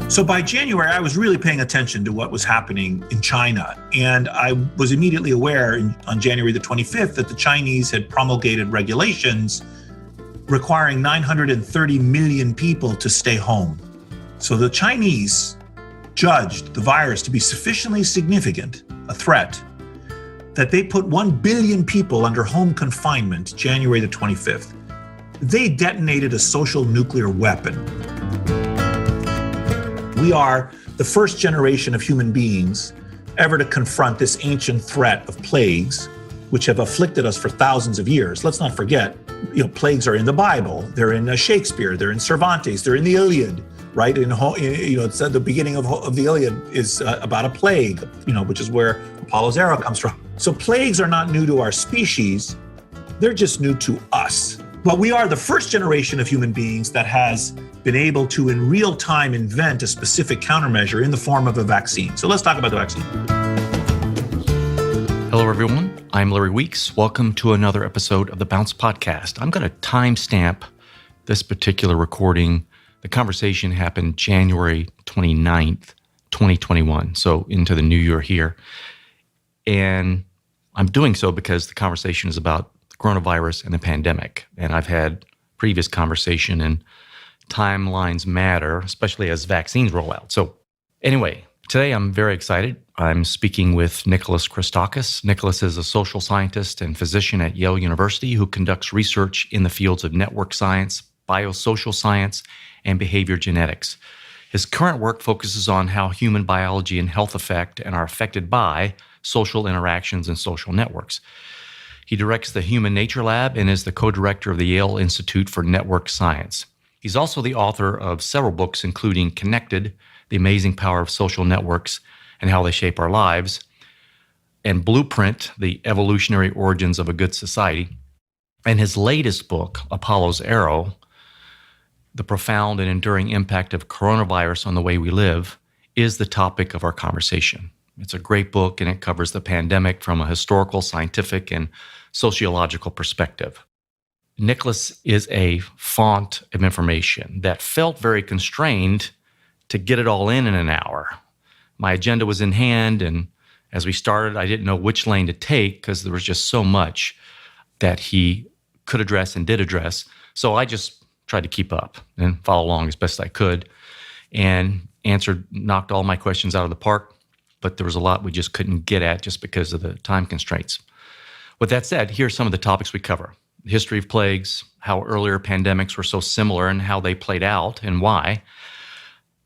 So by January, I was really paying attention to what was happening in China. And I was immediately aware on January the 25th that the Chinese had promulgated regulations requiring 930 million people to stay home. So the Chinese judged the virus to be sufficiently significant, a threat, that they put 1 billion people under home confinement January the 25th. They detonated a social nuclear weapon. We are the first generation of human beings ever to confront this ancient threat of plagues, which have afflicted us for thousands of years. Let's not forget, plagues are in the Bible. They're in Shakespeare. They're in Cervantes. They're in the Iliad, right? It's at the beginning of the Iliad is about a plague, which is where Apollo's arrow comes from. So plagues are not new to our species. They're just new to us. But we are the first generation of human beings that has been able to, in real time, invent a specific countermeasure in the form of a vaccine. So let's talk about the vaccine. Hello, everyone. I'm Larry Weeks. Welcome to another episode of the Bounce Podcast. I'm going to timestamp this particular recording. The conversation happened January 29th, 2021, so into the new year here. And I'm doing so because the conversation is about coronavirus and the pandemic. And I've had previous conversation, and timelines matter, especially as vaccines roll out. So anyway, today I'm very excited. I'm speaking with Nicholas Christakis. Nicholas is a social scientist and physician at Yale University who conducts research in the fields of network science, biosocial science, and behavior genetics. His current work focuses on how human biology and health affect and are affected by social interactions and social networks. He directs the Human Nature Lab and is the co-director of the Yale Institute for Network Science. He's also the author of several books, including Connected, The Amazing Power of Social Networks and How They Shape Our Lives, and Blueprint, The Evolutionary Origins of a Good Society. And his latest book, Apollo's Arrow, The Profound and Enduring Impact of Coronavirus on the Way We Live, is the topic of our conversation. It's a great book, and it covers the pandemic from a historical, scientific, and sociological perspective. Nicholas is a font of information that felt very constrained to get it all in an hour. My agenda was in hand, and as we started, I didn't know which lane to take because there was just so much that he could address and did address. So I just tried to keep up and follow along as best I could and knocked all my questions out of the park. But there was a lot we just couldn't get at just because of the time constraints. With that said, here are some of the topics we cover. The history of plagues, how earlier pandemics were so similar and how they played out and why.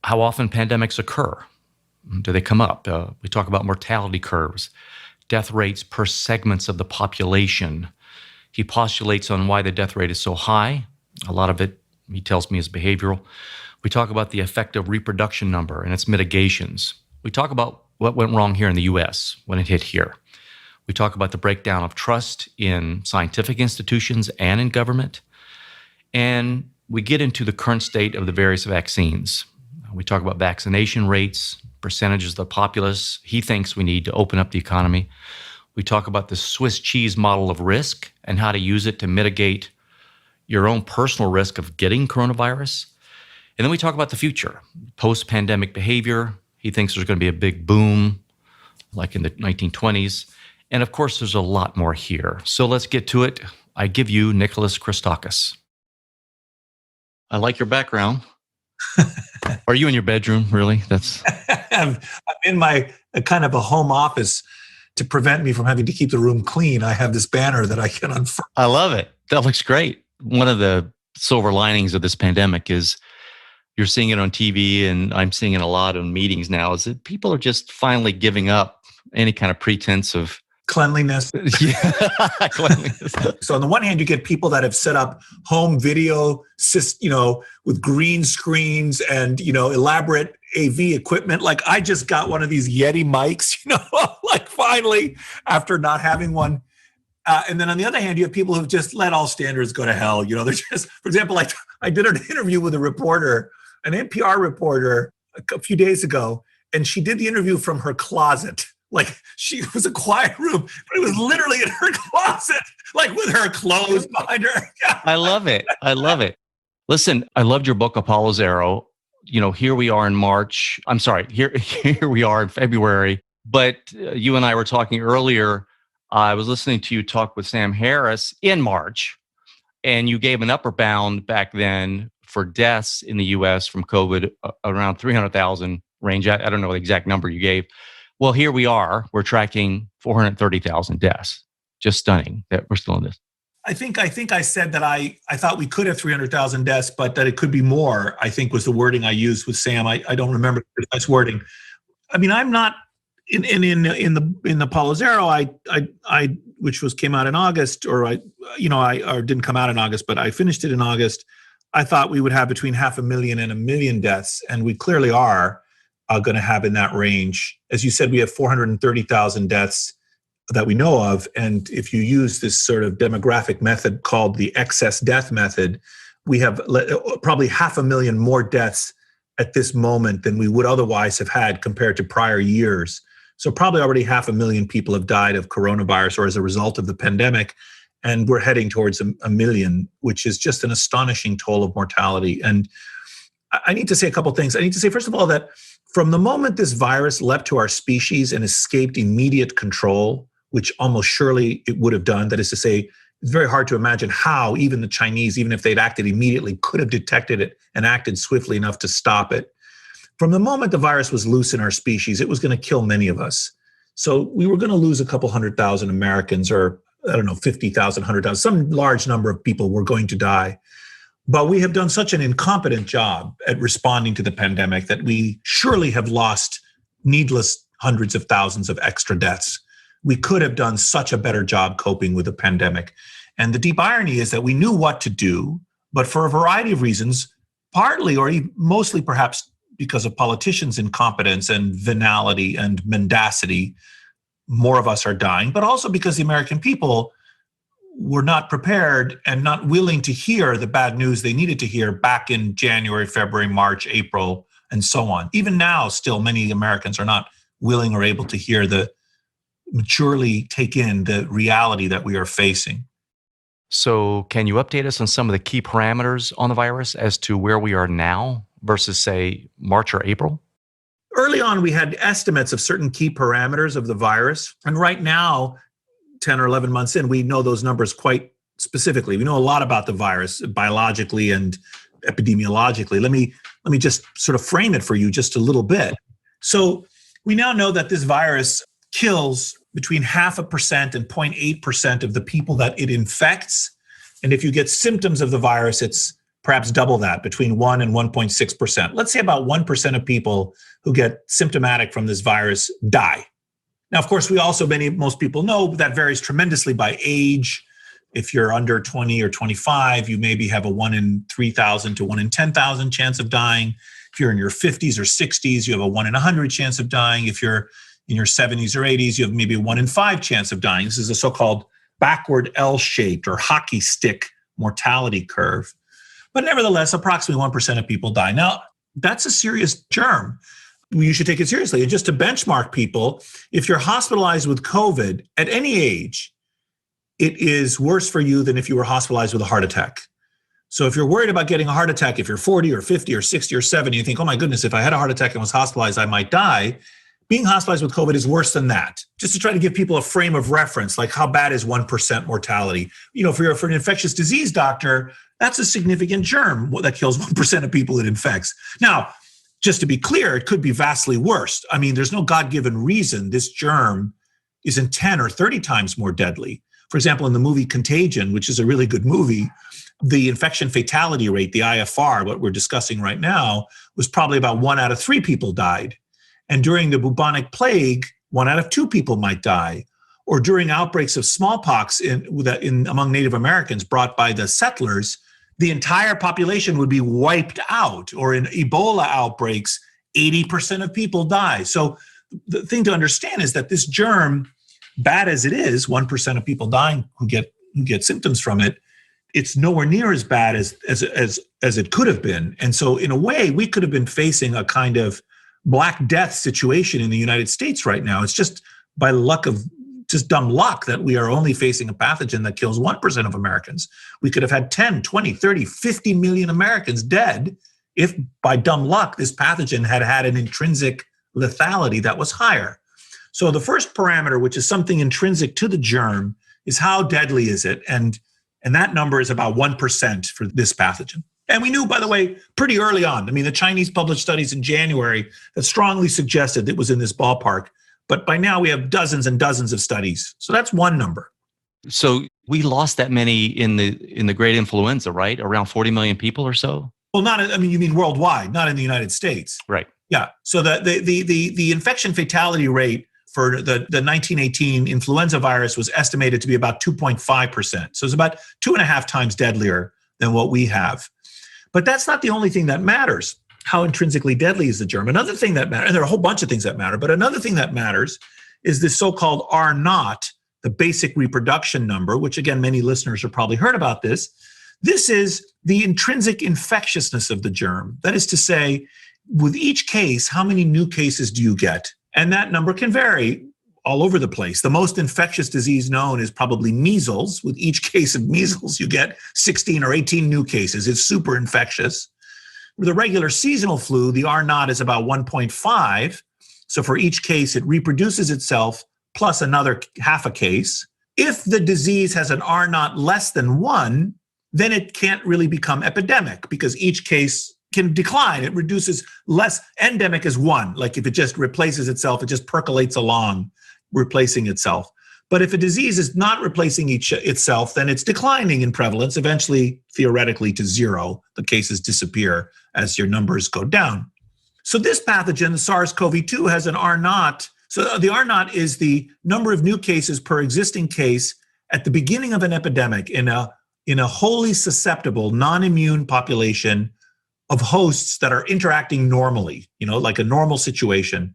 How often pandemics occur. Do they come up? We talk about mortality curves, death rates per segments of the population. He postulates on why the death rate is so high. A lot of it, he tells me, is behavioral. We talk about the effective reproduction number and its mitigations. We talk about what went wrong here in the U.S. when it hit here. We talk about the breakdown of trust in scientific institutions and in government. And we get into the current state of the various vaccines. We talk about vaccination rates, percentages of the populace he thinks we need to open up the economy. We talk about the Swiss cheese model of risk and how to use it to mitigate your own personal risk of getting coronavirus. And then we talk about the future, post-pandemic behavior. He thinks there's going to be a big boom, like in the 1920s. And of course, there's a lot more here. So let's get to it. I give you Nicholas Christakis. I like your background. Are you in your bedroom, really? I'm in my kind of a home office to prevent me from having to keep the room clean. I have this banner that I can unfurl. I love it. That looks great. One of the silver linings of this pandemic is you're seeing it on TV, and I'm seeing it a lot in meetings now, is that people are just finally giving up any kind of pretense of cleanliness. Cleanliness. So on the one hand, you get people that have set up home video, with green screens and, elaborate AV equipment. Like I just got one of these Yeti mics, like finally after not having one. And then on the other hand, you have people who've just let all standards go to hell. They're just, for example, like I did an interview with a reporter, an NPR reporter a few days ago, and she did the interview from her closet. Like it was a quiet room, but it was literally in her closet, like with her clothes behind her. I love it. Listen, I loved your book, Apollo's Arrow. here we are in March. I'm sorry, here we are in February. But you and I were talking earlier. I was listening to you talk with Sam Harris in March, and you gave an upper bound back then for deaths in the U.S. from COVID around 300,000 range. I don't know the exact number you gave. Well, here we are. We're tracking 430,000 deaths. Just stunning that we're still in this. I think I said that I thought we could have 300,000 deaths, but that it could be more, I think was the wording I used with Sam. I don't remember the precise wording. I mean, I'm not in the Paulo Zero, I which came out in August, or didn't come out in August, but I finished it in August. I thought we would have between 500,000 and 1 million deaths, and we clearly are going to have in that range. As you said, we have 430,000 deaths that we know of, and if you use this sort of demographic method called the excess death method, we have probably 500,000 more deaths at this moment than we would otherwise have had compared to prior years. So probably already 500,000 people have died of coronavirus or as a result of the pandemic, and we're heading towards a million, which is just an astonishing toll of mortality. And I need to say a couple things. I need to say, first of all, that from the moment this virus leapt to our species and escaped immediate control, which almost surely it would have done, that is to say, it's very hard to imagine how even the Chinese, even if they'd acted immediately, could have detected it and acted swiftly enough to stop it. From the moment the virus was loose in our species, it was going to kill many of us. So we were going to lose a couple 100,000 Americans, or I don't know, 50,000, 100,000, some large number of people were going to die. But we have done such an incompetent job at responding to the pandemic that we surely have lost needless hundreds of thousands of extra deaths. We could have done such a better job coping with the pandemic. And the deep irony is that we knew what to do, but for a variety of reasons, partly or mostly perhaps because of politicians' incompetence and venality and mendacity, more of us are dying, but also because the American people were not prepared and not willing to hear the bad news they needed to hear back in January, February, March, April, and so on. Even now, still many Americans are not willing or able to hear maturely take in the reality that we are facing. So can you update us on some of the key parameters on the virus as to where we are now versus, say, March or April? Early on, we had estimates of certain key parameters of the virus. And right now, 10 or 11 months in, we know those numbers quite specifically. We know a lot about the virus biologically and epidemiologically. Let me just sort of frame it for you just a little bit. So we now know that this virus kills between 0.5% and 0.8% of the people that it infects. And if you get symptoms of the virus, it's perhaps double that, between 1 and 1.6%. Let's say about 1% of people who get symptomatic from this virus die. Now, of course, most people know that varies tremendously by age. If you're under 20 or 25, you maybe have a 1 in 3,000 to 1 in 10,000 chance of dying. If you're in your 50s or 60s, you have a 1 in 100 chance of dying. If you're in your 70s or 80s, you have maybe a 1 in 5 chance of dying. This is a so-called backward L-shaped or hockey stick mortality curve. But nevertheless, approximately 1% of people die. Now, that's a serious germ. You should take it seriously. And just to benchmark people, if you're hospitalized with COVID at any age, it is worse for you than if you were hospitalized with a heart attack. So if you're worried about getting a heart attack, if you're 40 or 50 or 60 or 70, you think, oh my goodness, if I had a heart attack and was hospitalized, I might die. Being hospitalized with COVID is worse than that. Just to try to give people a frame of reference, like how bad is 1% mortality? For an infectious disease doctor, that's a significant germ that kills 1% of people it infects. Now, just to be clear, it could be vastly worse. I mean, there's no God-given reason this germ isn't 10 or 30 times more deadly. For example, in the movie Contagion, which is a really good movie, the infection fatality rate, the IFR, what we're discussing right now, was probably about 1 out of 3 people died. And during the bubonic plague, 1 out of 2 people might die. Or during outbreaks of smallpox among Native Americans brought by the settlers, the entire population would be wiped out. Or in Ebola outbreaks, 80% of people die. So the thing to understand is that this germ, bad as it is, 1% of people dying who get symptoms from it, it's nowhere near as bad as it could have been. And so in a way, we could have been facing a kind of Black Death situation in the United States right now. It's just by luck of just dumb luck that we are only facing a pathogen that kills 1% of Americans. We could have had 10, 20, 30, 50 million Americans dead if by dumb luck this pathogen had an intrinsic lethality that was higher. So the first parameter, which is something intrinsic to the germ, is how deadly is it? And that number is about 1% for this pathogen. And we knew, by the way, pretty early on. I mean, the Chinese published studies in January that strongly suggested it was in this ballpark. But by now we have dozens and dozens of studies. So that's one number. So we lost that many in the great influenza, right? Around 40 million people or so? Well, you mean worldwide, not in the United States. Right. Yeah. So the infection fatality rate for the 1918 influenza virus was estimated to be about 2.5%. So it's about 2.5 times deadlier than what we have. But that's not the only thing that matters. How intrinsically deadly is the germ? Another thing that matters, and there are a whole bunch of things that matter, but another thing that matters is this so-called R naught, the basic reproduction number, which again, many listeners have probably heard about this. This is the intrinsic infectiousness of the germ. That is to say, with each case, how many new cases do you get? And that number can vary all over the place. The most infectious disease known is probably measles. With each case of measles, you get 16 or 18 new cases. It's super infectious. With a regular seasonal flu, the R naught is about 1.5. So for each case, it reproduces itself plus another half a case. If the disease has an R naught less than 1, then it can't really become epidemic because each case can decline. It reduces less. Endemic is 1. Like if it just replaces itself, it just percolates along, replacing itself. But if a disease is not replacing itself, then it's declining in prevalence, eventually theoretically to 0. The cases disappear as your numbers go down. So this pathogen, the SARS-CoV-2, has an R naught. So the R naught is the number of new cases per existing case at the beginning of an epidemic in a wholly susceptible, non-immune population of hosts that are interacting normally, like a normal situation.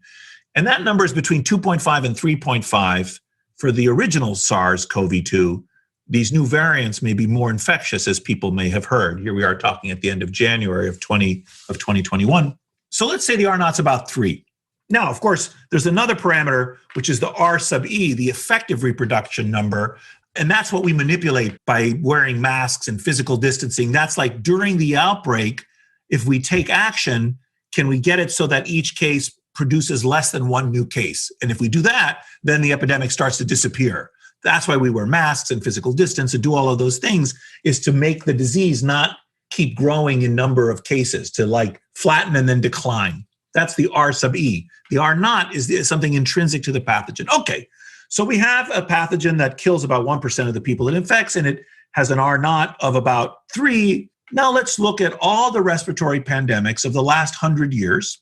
And that number is between 2.5 and 3.5 for the original SARS-CoV-2. These new variants may be more infectious, as people may have heard. Here we are talking at the end of January of 2021. So let's say the R naught's about 3. Now, of course, there's another parameter, which is the R sub E, the effective reproduction number. And that's what we manipulate by wearing masks and physical distancing. That's like during the outbreak, if we take action, can we get it so that each case produces less than 1 new case? And if we do that, then the epidemic starts to disappear. That's why we wear masks and physical distance and do all of those things, is to make the disease not keep growing in number of cases, to like flatten and then decline. That's the R sub E. The R naught is something intrinsic to the pathogen. Okay, so we have a pathogen that kills about 1% of the people it infects, and it has an R naught of about 3. Now let's look at all the respiratory pandemics of the last 100 years,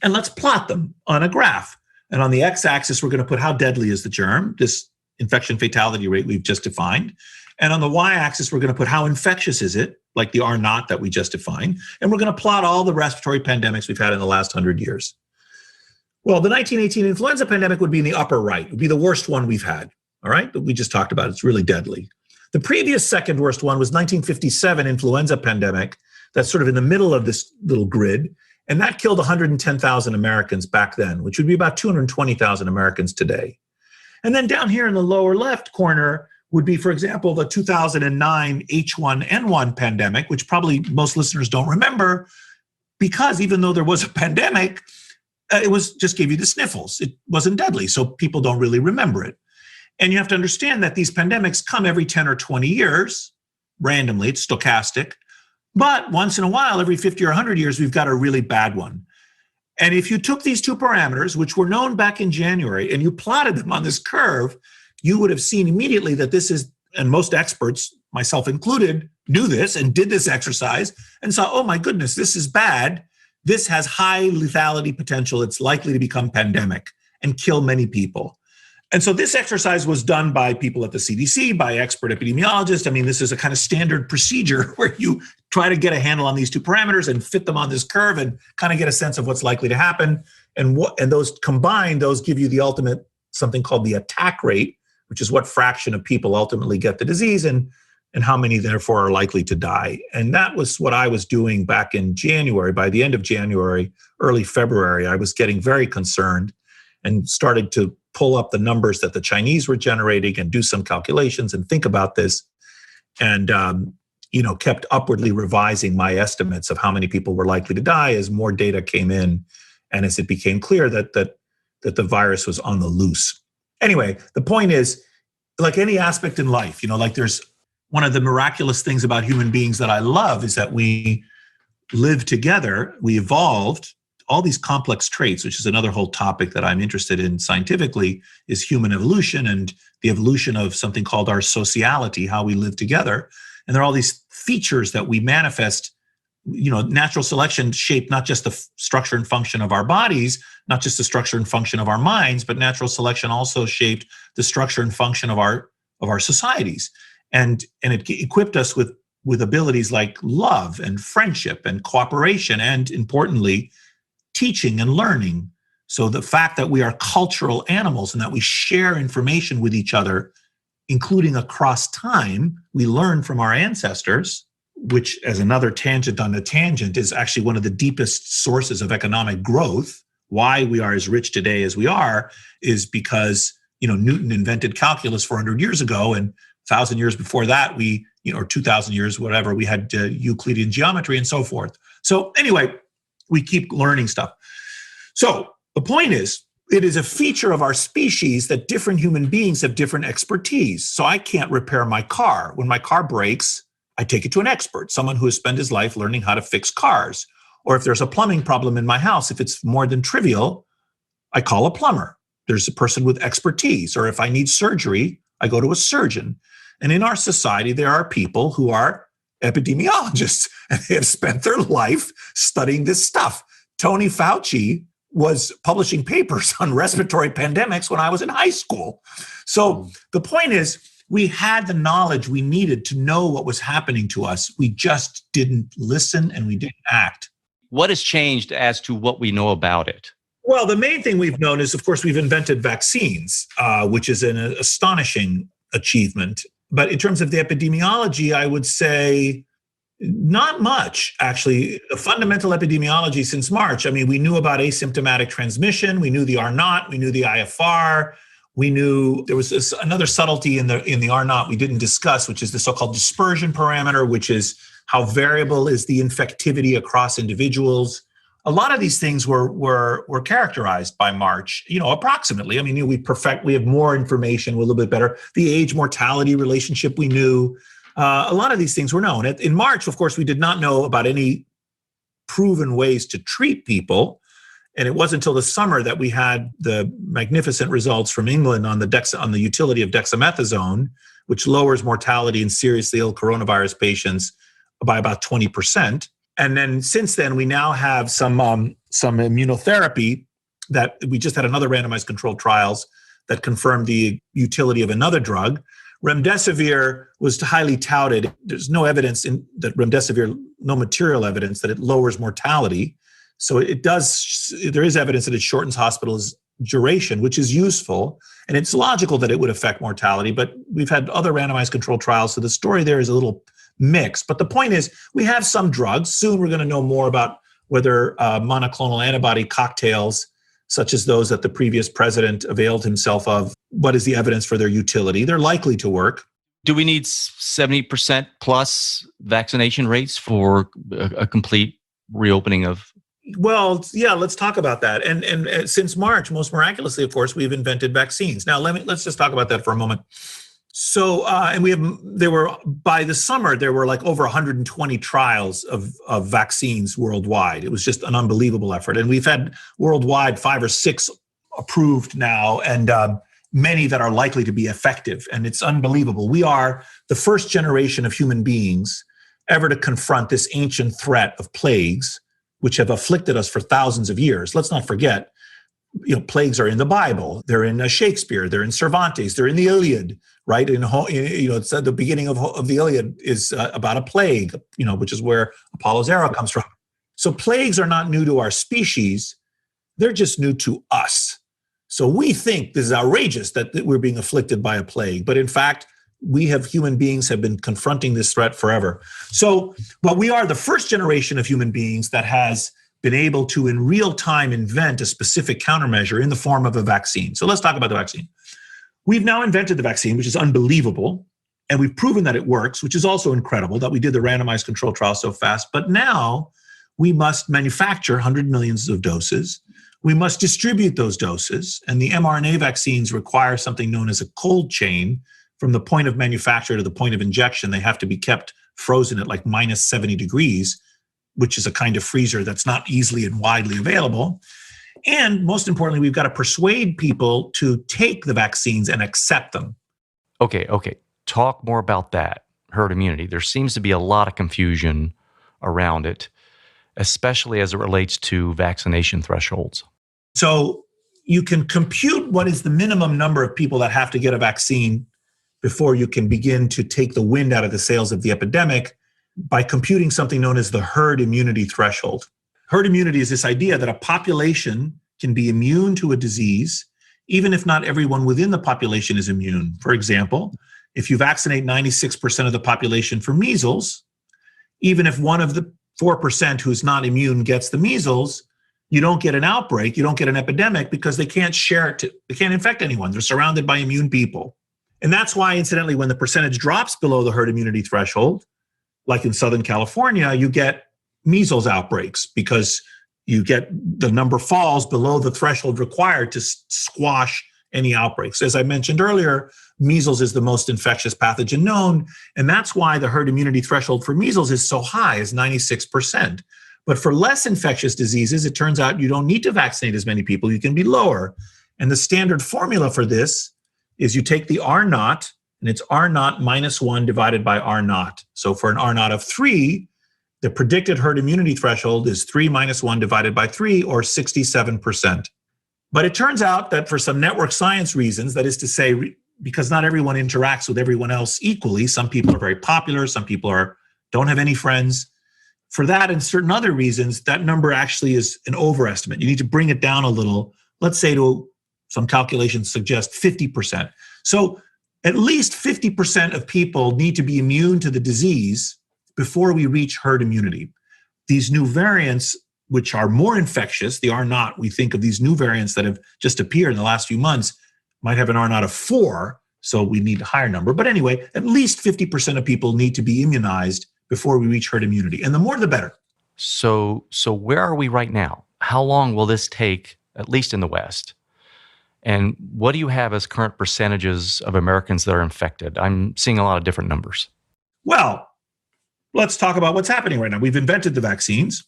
and let's plot them on a graph. And on the x-axis, we're going to put how deadly is the germ, this infection fatality rate we've just defined. And on the y-axis, we're going to put how infectious is it, like the R naught that we just defined. And we're going to plot all the respiratory pandemics we've had in the last 100 years. Well, the 1918 influenza pandemic would be in the upper right. It would be the worst one we've had, all right, that we just talked about. It's really deadly. The previous second worst one was 1957 influenza pandemic. That's sort of in the middle of this little grid. And that killed 110,000 Americans back then, which would be about 220,000 Americans today. And then down here in the lower left corner would be, for example, the 2009 H1N1 pandemic, which probably most listeners don't remember, because even though there was a pandemic, it was just gave you the sniffles. It wasn't deadly, so people don't really remember it. And you have to understand that these pandemics come every 10 or 20 years, randomly, it's stochastic. But once in a while, every 50 or 100 years, we've got a really bad one. And if you took these 2 parameters, which were known back in January, and you plotted them on this curve, you would have seen immediately that this is, and most experts, myself included, knew this and did this exercise and saw, oh my goodness, this is bad. This has high lethality potential. It's likely to become pandemic and kill many people. And so this exercise was done by people at the CDC, by expert epidemiologists. I mean, this is a kind of standard procedure where you try to get a handle on these 2 parameters and fit them on this curve and kind of get a sense of what's likely to happen. And those combined, those give you the ultimate, something called the attack rate, which is what fraction of people ultimately get the disease and how many therefore are likely to die. And that was what I was doing back in January. By the end of January, early February, I was getting very concerned and started to pull up the numbers that the Chinese were generating and do some calculations and think about this. And, kept upwardly revising my estimates of how many people were likely to die as more data came in and as it became clear that the virus was on the loose. Anyway, the point is, like any aspect in life, like there's one of the miraculous things about human beings that I love is that we live together, we evolved all these complex traits, which is another whole topic that I'm interested in scientifically, is human evolution and the evolution of something called our sociality, how we live together. And there are all these features that we manifest. Natural selection shaped not just the structure and function of our bodies, not just the structure and function of our minds, but natural selection also shaped the structure and function of our societies. And it equipped us with abilities like love and friendship and cooperation, and importantly, teaching and learning. So the fact that we are cultural animals and that we share information with each other, including across time, we learn from our ancestors, which, as another tangent on a tangent, is actually one of the deepest sources of economic growth. Why we are as rich today as we are is because, Newton invented calculus 400 years ago, and 1,000 years before that, or 2,000 years, whatever, we had Euclidean geometry and so forth. So anyway, we keep learning stuff. So the point is, it is a feature of our species that different human beings have different expertise. So I can't repair my car. When my car breaks, I take it to an expert, someone who has spent his life learning how to fix cars. Or if there's a plumbing problem in my house, if it's more than trivial, I call a plumber. There's a person with expertise. Or if I need surgery, I go to a surgeon. And in our society, there are people who are epidemiologists, and they have spent their life studying this stuff. Tony Fauci was publishing papers on respiratory pandemics when I was in high school. So the point is, we had the knowledge we needed to know what was happening to us. We just didn't listen and we didn't act. What has changed as to what we know about it? Well, the main thing we've known is, of course, we've invented vaccines, which is an astonishing achievement. But in terms of the epidemiology, I would say not much, actually. The fundamental epidemiology since March, we knew about asymptomatic transmission. We knew the R naught. We knew the IFR. We knew there was another subtlety in the R naught we didn't discuss, which is the so-called dispersion parameter, which is how variable is the infectivity across individuals. A lot of these things were characterized by March, approximately. We have more information, a little bit better. The age mortality relationship we knew. A lot of these things were known. In March, of course, we did not know about any proven ways to treat people. And it wasn't until the summer that we had the magnificent results from England on the utility of dexamethasone, which lowers mortality in seriously ill coronavirus patients by about 20%. And then since then, we now have some immunotherapy that we just had another randomized controlled trials that confirmed the utility of another drug. Remdesivir was highly touted. There's no evidence that remdesivir, no material evidence that it lowers mortality. So there is evidence that it shortens hospitals duration, which is useful. And it's logical that it would affect mortality, but we've had other randomized controlled trials. So the story there is a little mixed. But the point is, we have some drugs. Soon we're going to know more about whether monoclonal antibody cocktails, such as those that the previous president availed himself of, what is the evidence for their utility? They're likely to work. Do we need 70% plus vaccination rates for a complete reopening of? Well, yeah, let's talk about that. And since March, most miraculously, of course, we've invented vaccines. Now, let's just talk about that for a moment. So, by the summer, there were like over 120 trials of vaccines worldwide. It was just an unbelievable effort. And we've had worldwide 5 or 6 approved now, and many that are likely to be effective. And it's unbelievable. We are the first generation of human beings ever to confront this ancient threat of plagues, which have afflicted us for thousands of years. Let's not forget, plagues are in the Bible. They're in Shakespeare. They're in Cervantes. They're in the Iliad, right? It's at the beginning of the Iliad is about a plague, which is where Apollo's arrow comes from. So plagues are not new to our species. They're just new to us. So we think this is outrageous that we're being afflicted by a plague. But in fact, human beings have been confronting this threat forever. So, we are the first generation of human beings that has been able to, in real time, invent a specific countermeasure in the form of a vaccine. So let's talk about the vaccine. We've now invented the vaccine, which is unbelievable. And we've proven that it works, which is also incredible that we did the randomized control trial so fast. But now we must manufacture 100 millions of doses. We must distribute those doses. And the mRNA vaccines require something known as a cold chain. From the point of manufacture to the point of injection, they have to be kept frozen at like minus 70 degrees, which is a kind of freezer that's not easily and widely available. And most importantly, we've got to persuade people to take the vaccines and accept them. Okay. Talk more about that, herd immunity. There seems to be a lot of confusion around it, especially as it relates to vaccination thresholds. So you can compute what is the minimum number of people that have to get a vaccine before you can begin to take the wind out of the sails of the epidemic by computing something known as the herd immunity threshold. Herd immunity is this idea that a population can be immune to a disease, even if not everyone within the population is immune. For example, if you vaccinate 96% of the population for measles, even if one of the 4% who's not immune gets the measles, you don't get an outbreak, you don't get an epidemic because they can't share it, they can't infect anyone. They're surrounded by immune people. And that's why, incidentally, when the percentage drops below the herd immunity threshold, like in Southern California, you get measles outbreaks because you get the number falls below the threshold required to squash any outbreaks. As I mentioned earlier, measles is the most infectious pathogen known, and that's why the herd immunity threshold for measles is so high, as 96%. But for less infectious diseases, it turns out you don't need to vaccinate as many people, you can be lower. And the standard formula for this is you take the R naught, and it's R naught minus 1 divided by R naught. So for an R naught of 3, the predicted herd immunity threshold is 3 minus 1 divided by 3, or 67%. But it turns out that for some network science reasons, that is to say, because not everyone interacts with everyone else equally, some people are very popular, some people don't have any friends. For that and certain other reasons, that number actually is an overestimate. You need to bring it down a little, let's say to some calculations suggest 50%. So at least 50% of people need to be immune to the disease before we reach herd immunity. These new variants, which are more infectious, the R naught, we think of these new variants that have just appeared in the last few months, might have an R naught of 4, so we need a higher number. But anyway, at least 50% of people need to be immunized before we reach herd immunity. And the more, the better. So where are we right now? How long will this take, at least in the West? And what do you have as current percentages of Americans that are infected? I'm seeing a lot of different numbers. Well, let's talk about what's happening right now. We've invented the vaccines.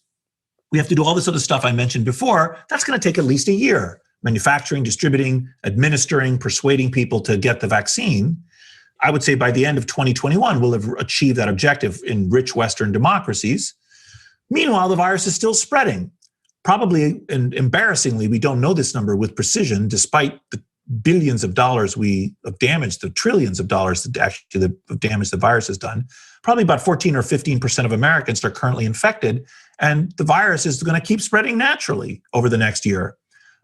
We have to do all this other stuff I mentioned before. That's going to take at least a year. Manufacturing, distributing, administering, persuading people to get the vaccine. I would say by the end of 2021, we'll have achieved that objective in rich Western democracies. Meanwhile, the virus is still spreading. Probably, and embarrassingly, we don't know this number with precision, despite the billions of dollars of damage, the trillions of dollars of damage the virus has done. Probably about 14 or 15% of Americans are currently infected, and the virus is going to keep spreading naturally over the next year.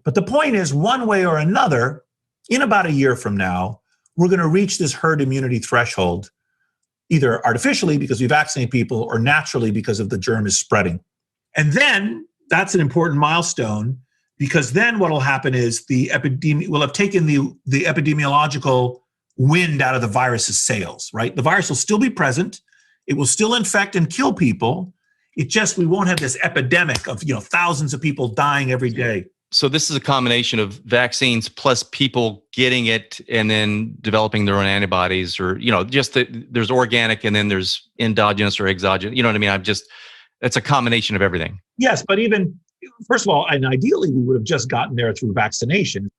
But the point is, one way or another, in about a year from now, we're going to reach this herd immunity threshold, either artificially because we vaccinate people or naturally because of the germ is spreading. And then that's an important milestone, because then what will happen is we'll have taken the epidemiological wind out of the virus's sails, right? The virus will still be present. It will still infect and kill people. We won't have this epidemic of, thousands of people dying every day. So this is a combination of vaccines plus people getting it and then developing their own antibodies, or, there's organic and then there's endogenous or exogenous. You know what I mean? It's a combination of everything. Yes, but even, first of all, and ideally, we would have just gotten there through vaccination.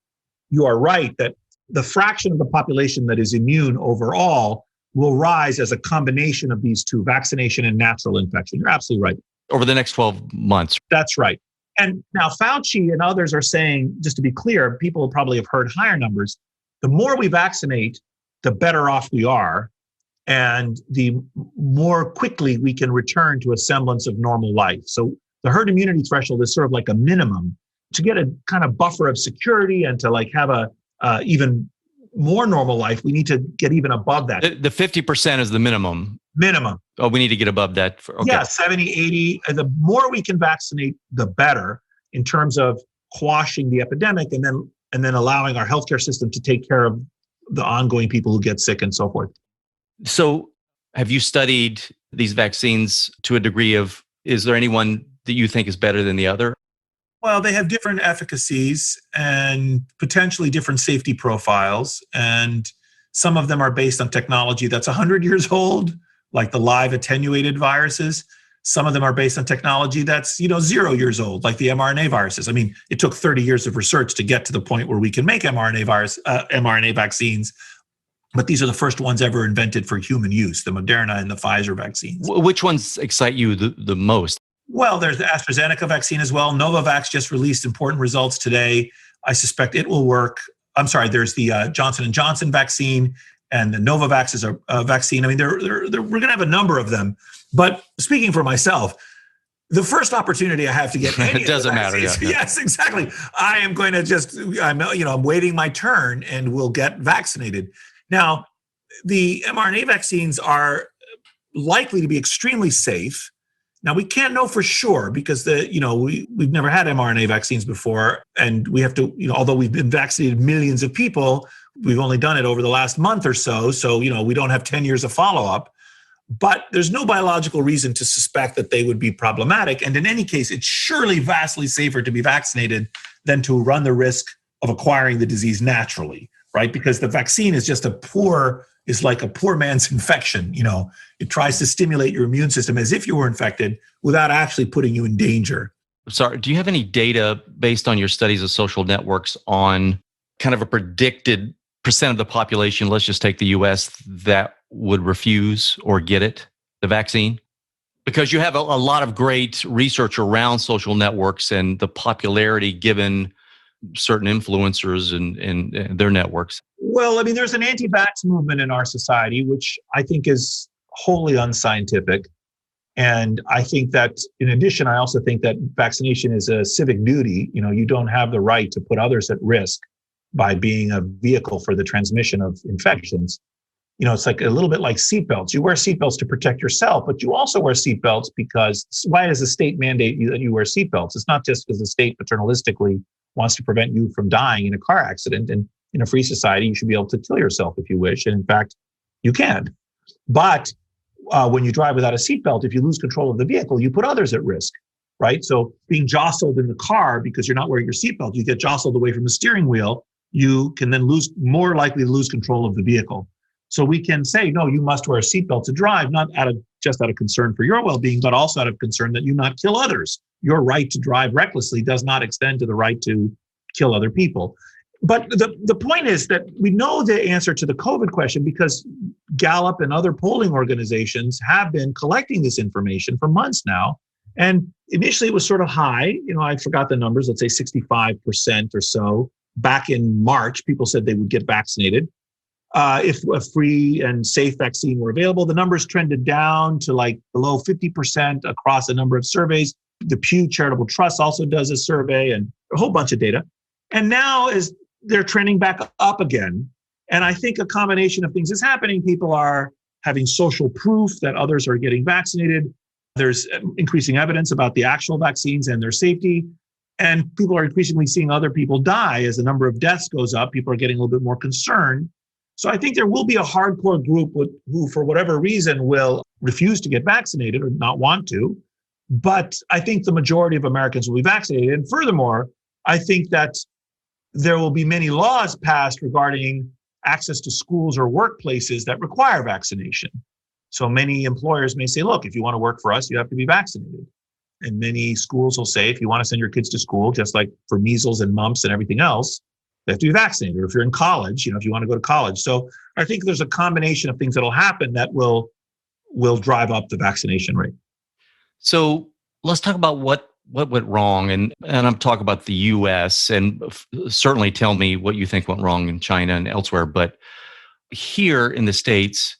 You are right that the fraction of the population that is immune overall will rise as a combination of these two, vaccination and natural infection. You're absolutely right. Over the next 12 months. That's right. And now Fauci and others are saying, just to be clear, people probably have heard higher numbers. The more we vaccinate, the better off we are. And the more quickly we can return to a semblance of normal life. So the herd immunity threshold is sort of like a minimum to get a kind of buffer of security and to have a even more normal life. We need to get even above that. The 50% is the minimum. Minimum. Oh, we need to get above that. Okay. Yeah, 70, 80. The more we can vaccinate, the better in terms of quashing the epidemic and then allowing our healthcare system to take care of the ongoing people who get sick and so forth. So have you studied these vaccines to a degree of, is there anyone that you think is better than the other? Well, they have different efficacies and potentially different safety profiles. And some of them are based on technology that's 100 years old, like the live attenuated viruses. Some of them are based on technology that's 0 years old, like the mRNA viruses. I mean, it took 30 years of research to get to the point where we can make mRNA vaccines. But these are the first ones ever invented for human use, the Moderna and the Pfizer vaccines. Which ones excite you the most? Well, there's the AstraZeneca vaccine as well. Novavax just released important results today. I suspect it will work. I'm sorry, there's the Johnson & Johnson vaccine, and the Novavax is a vaccine. I mean, we're going to have a number of them. But speaking for myself, the first opportunity I have to get any it doesn't matter. Yeah. Yes, exactly. I am going to I'm waiting my turn and will get vaccinated. Now, the mRNA vaccines are likely to be extremely safe. Now, we can't know for sure because we've never had mRNA vaccines before. And we have to, although we've been vaccinated millions of people, we've only done it over the last month or so. So, we don't have 10 years of follow-up. But there's no biological reason to suspect that they would be problematic. And in any case, it's surely vastly safer to be vaccinated than to run the risk of acquiring the disease naturally, right? Because the vaccine is just like a poor man's infection. It tries to stimulate your immune system as if you were infected without actually putting you in danger. Sorry, do you have any data based on your studies of social networks on kind of a predicted percent of the population, let's just take the US, that would refuse or get it, the vaccine? Because you have a lot of great research around social networks and the popularity given certain influencers and their networks. Well, I mean, there's an anti-vax movement in our society, which I think is wholly unscientific. And I think that, in addition, I also think that vaccination is a civic duty. You don't have the right to put others at risk by being a vehicle for the transmission of infections. It's like a little bit like seatbelts. You wear seatbelts to protect yourself, but you also wear seatbelts because why does the state mandate that you wear seatbelts? It's not just because the state paternalistically wants to prevent you from dying in a car accident. And in a free society, you should be able to kill yourself if you wish. And in fact, you can. But when you drive without a seatbelt, if you lose control of the vehicle, you put others at risk, right? So being jostled in the car because you're not wearing your seatbelt, you get jostled away from the steering wheel, you can then more likely to lose control of the vehicle. So we can say, no, you must wear a seatbelt to drive, not just out of concern for your well-being, but also out of concern that you not kill others. Your right to drive recklessly does not extend to the right to kill other people. But the point is that we know the answer to the COVID question because Gallup and other polling organizations have been collecting this information for months now. And initially it was sort of high. I forgot the numbers, let's say 65% or so. Back in March, people said they would get vaccinated. If a free and safe vaccine were available, the numbers trended down to like below 50% across a number of surveys. The Pew Charitable Trust also does a survey and a whole bunch of data. And now they're trending back up again. And I think a combination of things is happening. People are having social proof that others are getting vaccinated. There's increasing evidence about the actual vaccines and their safety. And people are increasingly seeing other people die as the number of deaths goes up. People are getting a little bit more concerned. So I think there will be a hardcore group who, for whatever reason, will refuse to get vaccinated or not want to. But I think the majority of Americans will be vaccinated. And furthermore, I think that there will be many laws passed regarding access to schools or workplaces that require vaccination. So many employers may say, look, if you want to work for us, you have to be vaccinated. And many schools will say, if you want to send your kids to school, just like for measles and mumps and everything else, they have to be vaccinated. Or if you're in college, if you want to go to college. So I think there's a combination of things that will happen that will drive up the vaccination rate. So let's talk about what went wrong. And I'm talking about the US, and certainly tell me what you think went wrong in China and elsewhere. But here in the States,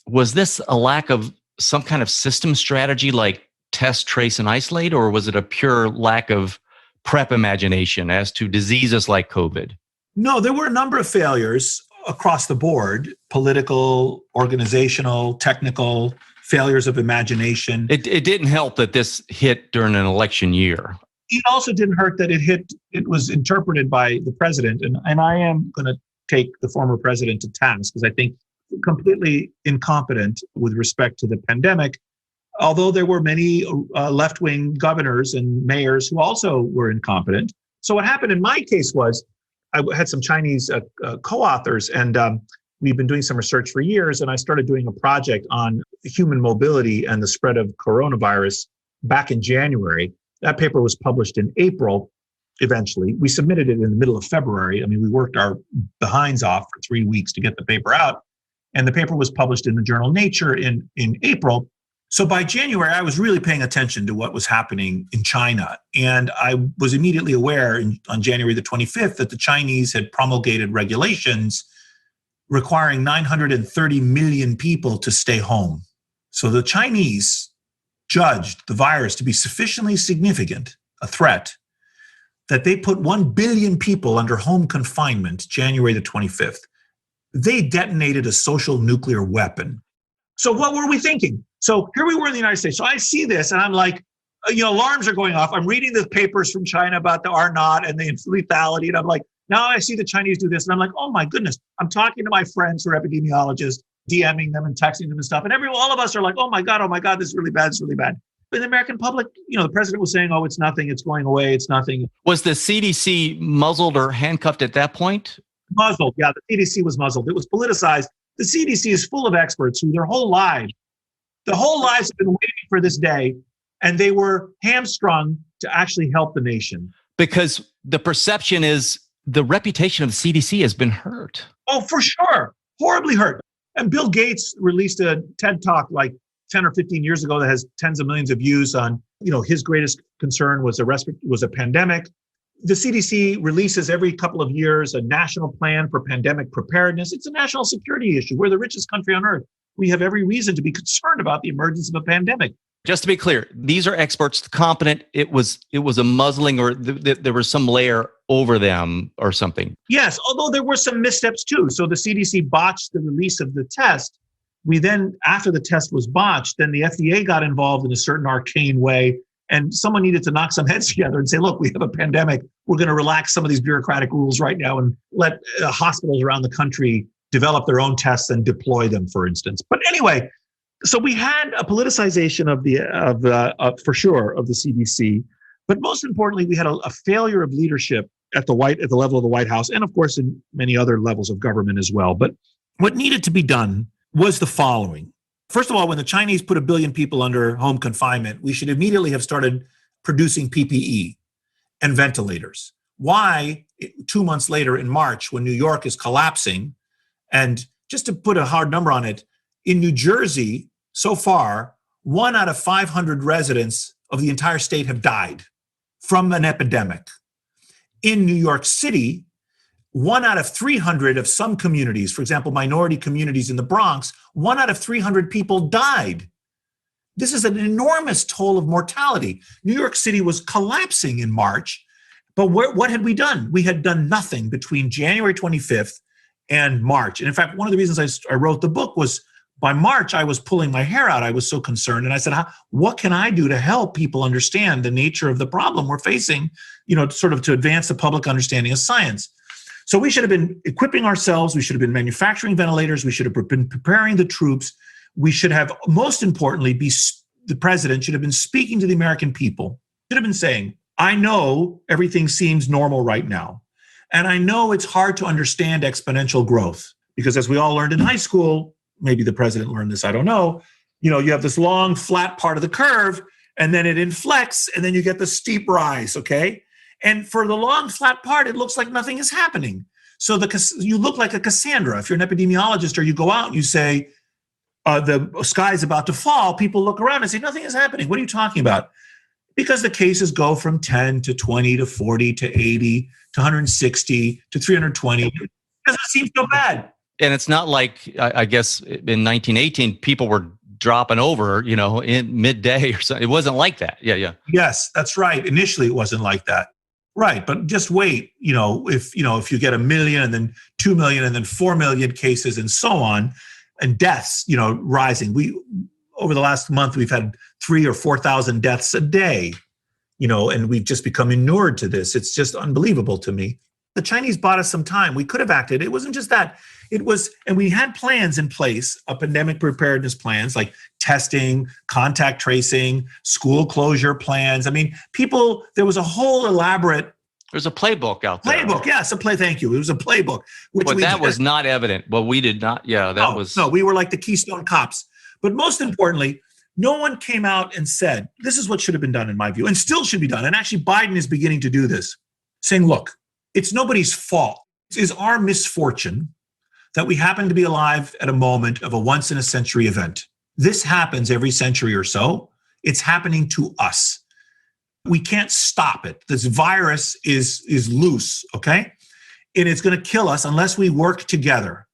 was this a lack of some kind of system strategy like test, trace, and isolate, or was it a pure lack of prep imagination as to diseases like COVID? No, there were a number of failures across the board: political, organizational, technical, failures of imagination. It didn't help that this hit during an election year. It also didn't hurt that it was interpreted by the president. And I am going to take the former president to task because I think completely incompetent with respect to the pandemic, although there were many left-wing governors and mayors who also were incompetent. So what happened in my case was I had some Chinese co-authors, and we've been doing some research for years, and I started doing a project on human mobility and the spread of coronavirus back in January. That paper was published in April, eventually. We submitted it in the middle of February. I mean, we worked our behinds off for 3 weeks to get the paper out, and the paper was published in the journal Nature in April. So by January, I was really paying attention to what was happening in China. And I was immediately aware on January the 25th that the Chinese had promulgated regulations requiring 930 million people to stay home. So the Chinese judged the virus to be sufficiently significant, a threat, that they put 1 billion people under home confinement January the 25th. They detonated a social nuclear weapon. So what were we thinking? So here we were in the United States. So I see this and I'm like, alarms are going off. I'm reading the papers from China about the R0 and the lethality. And I'm like, now I see the Chinese do this. And I'm like, oh my goodness. I'm talking to my friends who are epidemiologists, DMing them and texting them and stuff. And all of us are like, oh my God, this is really bad. It's really bad. But in the American public, the president was saying, oh, it's nothing. It's going away. It's nothing. Was the CDC muzzled or handcuffed at that point? Muzzled. Yeah, the CDC was muzzled. It was politicized. The CDC is full of experts who their whole lives have been waiting for this day, and they were hamstrung to actually help the nation. Because the perception is the reputation of the CDC has been hurt. Oh, for sure. Horribly hurt. And Bill Gates released a TED Talk like 10 or 15 years ago that has tens of millions of views on, his greatest concern was a pandemic. The CDC releases every couple of years a national plan for pandemic preparedness. It's a national security issue. We're the richest country on earth. We have every reason to be concerned about the emergence of a pandemic. Just to be clear, these are experts competent. It was a muzzling, or there was some layer over them or something. Yes, although there were some missteps too. So the CDC botched the release of the test. We then, after the test was botched, then the FDA got involved in a certain arcane way. And someone needed to knock some heads together and say, look, we have a pandemic. We're going to relax some of these bureaucratic rules right now and let hospitals around the country develop their own tests and deploy them, for instance. But anyway, so we had a politicization of the CDC. But most importantly, we had a failure of leadership at the level of the White House, and of course in many other levels of government as well. But what needed to be done was the following. First of all, when the Chinese put 1 billion people under home confinement, we should immediately have started producing PPE and ventilators. Why 2 months later in March, when New York is collapsing, and just to put a hard number on it, in New Jersey, so far, 1 out of 500 residents of the entire state have died from an epidemic. In New York City, 1 out of 300 of some communities, for example, minority communities in the Bronx, 1 out of 300 people died. This is an enormous toll of mortality. New York City was collapsing in March, but what had we done? We had done nothing between January 25th and March. And in fact, one of the reasons I wrote the book was by March, I was pulling my hair out. I was so concerned. And I said, what can I do to help people understand the nature of the problem we're facing, sort of to advance the public understanding of science? So we should have been equipping ourselves. We should have been manufacturing ventilators. We should have been preparing the troops. We should have, most importantly, the president should have been speaking to the American people, should have been saying, I know everything seems normal right now. And I know it's hard to understand exponential growth because as we all learned in high school, maybe the president learned this, I don't know, you have this long flat part of the curve and then it inflects and then you get the steep rise, okay? And for the long flat part, it looks like nothing is happening. So you look like a Cassandra. If you're an epidemiologist or you go out and you say, the sky is about to fall, people look around and say, nothing is happening. What are you talking about? Because the cases go from 10 to 20 to 40 to 80 to 160 to 320. It doesn't seem so bad. And it's not like, I guess, in 1918, people were dropping over, in midday or something. It wasn't like that. Yeah. Yes, that's right. Initially, it wasn't like that. Right. But just wait, if you get 1 million and then 2 million and then 4 million cases and so on, and deaths, rising. Over the last month, we've had 3,000 or 4,000 deaths a day, and we've just become inured to this. It's just unbelievable to me. The Chinese bought us some time. We could have acted. It wasn't just that. and we had plans in place, pandemic preparedness plans like testing, contact tracing, school closure plans. I mean, there was a whole elaborate There's a playbook out there. playbook. Yes, thank you. It was a playbook. But that was not evident. Well, we did not. Yeah, that was. No, we were like the Keystone Cops. But most importantly, no one came out and said, this is what should have been done in my view, and still should be done. And actually, Biden is beginning to do this, saying, look, it's nobody's fault. It is our misfortune that we happen to be alive at a moment of a once-in-a-century event. This happens every century or so. It's happening to us. We can't stop it. This virus is loose, okay? And it's going to kill us unless we work together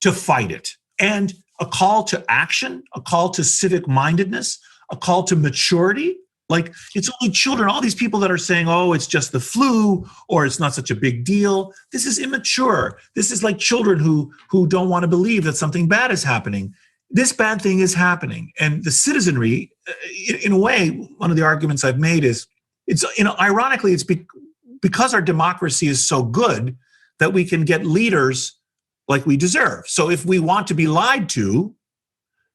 to fight it. And a call to action, a call to civic mindedness, a call to maturity. Like, it's only children, all these people that are saying, oh, it's just the flu, or it's not such a big deal. This is immature. This is like children who don't want to believe that something bad is happening. This bad thing is happening. And the citizenry, in a way, one of the arguments I've made is, ironically, it's because our democracy is so good that we can get leaders like we deserve. So if we want to be lied to,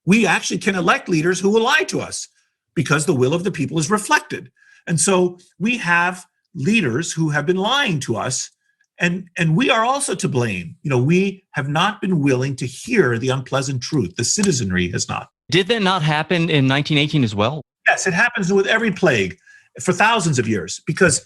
we actually can elect leaders who will lie to us, because the will of the people is reflected. And so we have leaders who have been lying to us, and we are also to blame. We have not been willing to hear the unpleasant truth. The citizenry has not. Did that not happen in 1918 as well? Yes, it happens with every plague for thousands of years, because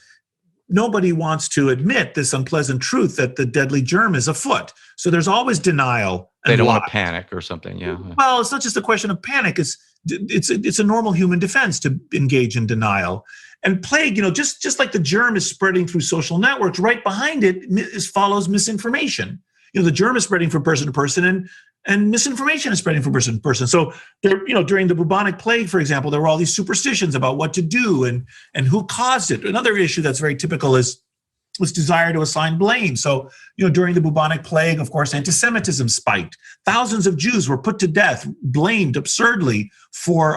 nobody wants to admit this unpleasant truth that the deadly germ is afoot. So there's always denial. They don't want to panic or something, yeah. Well, it's not just a question of panic. It's a normal human defense to engage in denial. And plague, just like the germ is spreading through social networks, right behind it follows misinformation. The germ is spreading from person to person, and misinformation is spreading from person to person. So during the bubonic plague, for example, there were all these superstitions about what to do and who caused it. Another issue that's very typical was desire to assign blame. So, during the bubonic plague, of course, anti-Semitism spiked. Thousands of Jews were put to death, blamed absurdly for,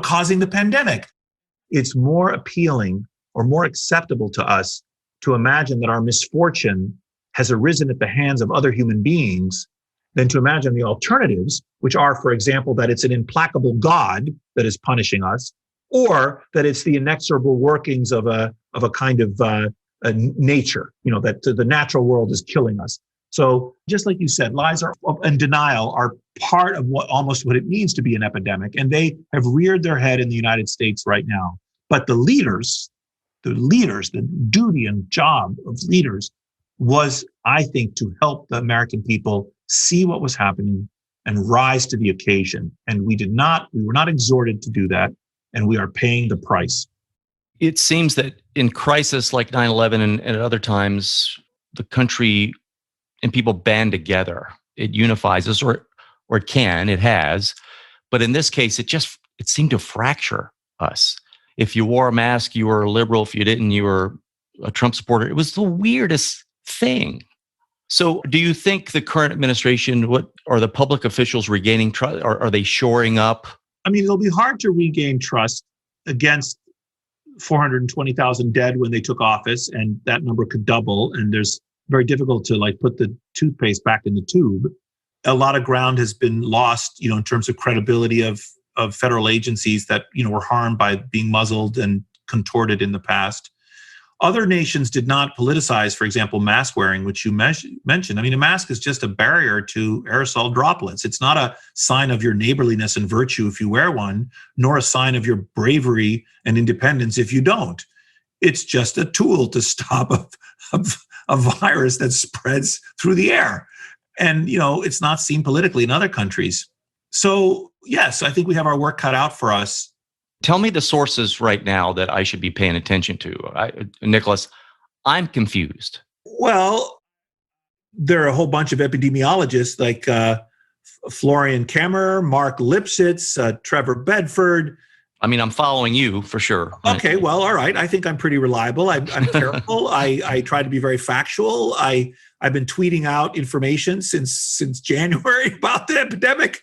causing the pandemic. It's more appealing or more acceptable to us to imagine that our misfortune has arisen at the hands of other human beings than to imagine the alternatives, which are, for example, that it's an implacable God that is punishing us, or that it's the inexorable workings of a kind of nature, that the natural world is killing us. So just like you said, lies and denial are part of what it means to be an epidemic. And they have reared their head in the United States right now. But the duty and job of leaders was, I think, to help the American people see what was happening and rise to the occasion. And we were not exhorted to do that. And we are paying the price. It seems that in crisis like 9/11 and at other times, the country and people band together. It unifies us, or it has. But in this case, it seemed to fracture us. If you wore a mask, you were a liberal. If you didn't, you were a Trump supporter. It was the weirdest thing. So do you think the current administration, what are the public officials regaining trust? Are they shoring up? I mean, it'll be hard to regain trust against 420,000 dead when they took office, and that number could double. And there's very difficult to put the toothpaste back in the tube. A lot of ground has been lost, in terms of credibility of federal agencies that, were harmed by being muzzled and contorted in the past. Other nations did not politicize, for example, mask wearing, which you mentioned. I mean, a mask is just a barrier to aerosol droplets. It's not a sign of your neighborliness and virtue if you wear one, nor a sign of your bravery and independence if you don't. It's just a tool to stop a virus that spreads through the air. And, it's not seen politically in other countries. So, yes, I think we have our work cut out for us. Tell me the sources right now that I should be paying attention to. Nicholas, I'm confused. Well, there are a whole bunch of epidemiologists like Florian Kemmer, Mark Lipsitz, Trevor Bedford. I mean, I'm following you for sure. Okay, well, all right. I think I'm pretty reliable. I'm careful. I try to be very factual. I've been tweeting out information since January about the epidemic.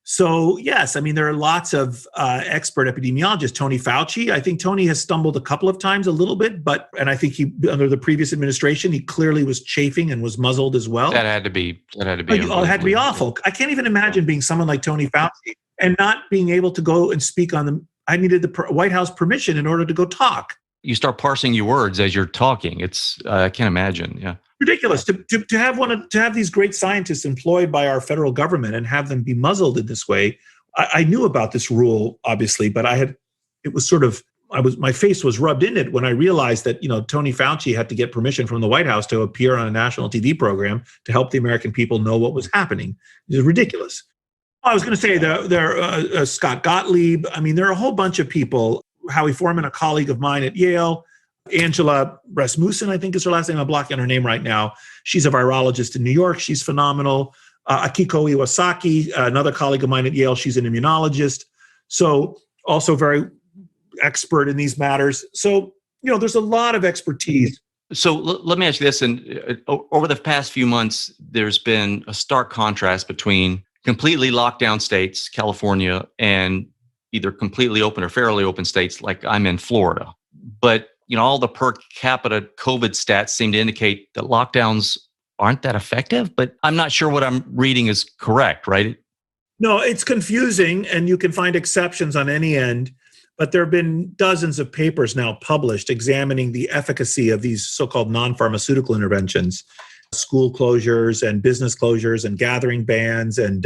So yes, I mean, there are lots of expert epidemiologists. Tony Fauci, I think Tony has stumbled a couple of times a little bit, and I think under the previous administration, he clearly was chafing and was muzzled as well. That had to be It had to be awful. I can't even imagine being someone like Tony Fauci and not being able to go and speak on them. I needed the White House permission in order to go talk. You start parsing your words as you're talking. It's I can't imagine. Yeah. Ridiculous to have these great scientists employed by our federal government and have them be muzzled in this way. I knew about this rule, obviously, but my face was rubbed in it when I realized that, Tony Fauci had to get permission from the White House to appear on a national TV program to help the American people know what was happening. It was ridiculous. I was going to say there Scott Gottlieb. I mean, there are a whole bunch of people. Howie Foreman, a colleague of mine at Yale. Angela Rasmussen, I think is her last name. I'm blocking on her name right now. She's a virologist in New York. She's phenomenal. Akiko Iwasaki, another colleague of mine at Yale. She's an immunologist. So also very expert in these matters. So, there's a lot of expertise. So let me ask you this. And over the past few months, there's been a stark contrast between completely locked down states, California, and either completely open or fairly open states like I'm in Florida. But all the per capita COVID stats seem to indicate that lockdowns aren't that effective, but I'm not sure what I'm reading is correct, right? No, it's confusing, and you can find exceptions on any end, but there have been dozens of papers now published examining the efficacy of these so-called non-pharmaceutical interventions, school closures and business closures and gathering bans and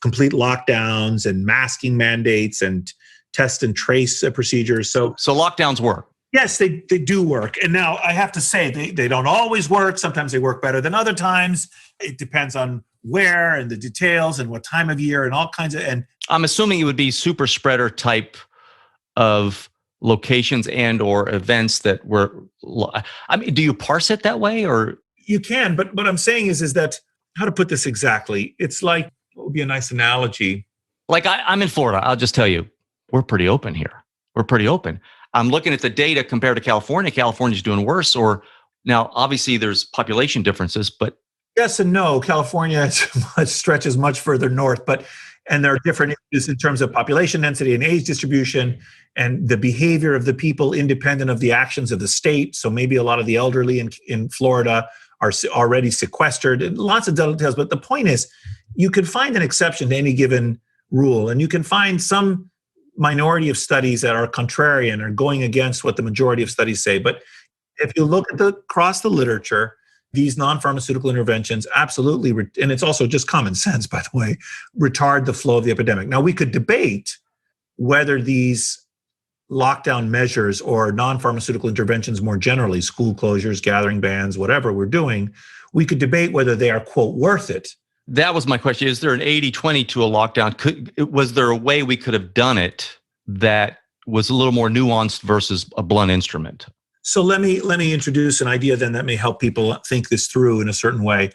complete lockdowns and masking mandates and test and trace procedures. So lockdowns work. Yes, they do work. And now I have to say, they don't always work. Sometimes they work better than other times. It depends on where and the details and what time of year and all kinds of. And I'm assuming it would be super spreader type of locations and or events that were, I mean, do you parse it that way or? You can, but what I'm saying is that, how to put this exactly? It's like, what would be a nice analogy? Like I'm in Florida. I'll just tell you, we're pretty open here. We're pretty open. I'm looking at the data compared to California. California's doing worse. Or now, obviously, there's population differences, but yes and no. California stretches much further north, and there are different issues in terms of population density and age distribution and the behavior of the people independent of the actions of the state. So maybe a lot of the elderly in Florida are already sequestered. And lots of details. But the point is, you can find an exception to any given rule, and you can find some minority of studies that are contrarian or going against what the majority of studies say. But if you look at across the literature, these non-pharmaceutical interventions absolutely, and it's also just common sense, by the way, retard the flow of the epidemic. Now, we could debate whether these lockdown measures or non-pharmaceutical interventions more generally, school closures, gathering bans, whatever we're doing, we could debate whether they are, quote, worth it. That was my question. Is there an 80-20 to a lockdown? Was there a way we could have done it that was a little more nuanced versus a blunt instrument? So let me introduce an idea then that may help people think this through in a certain way.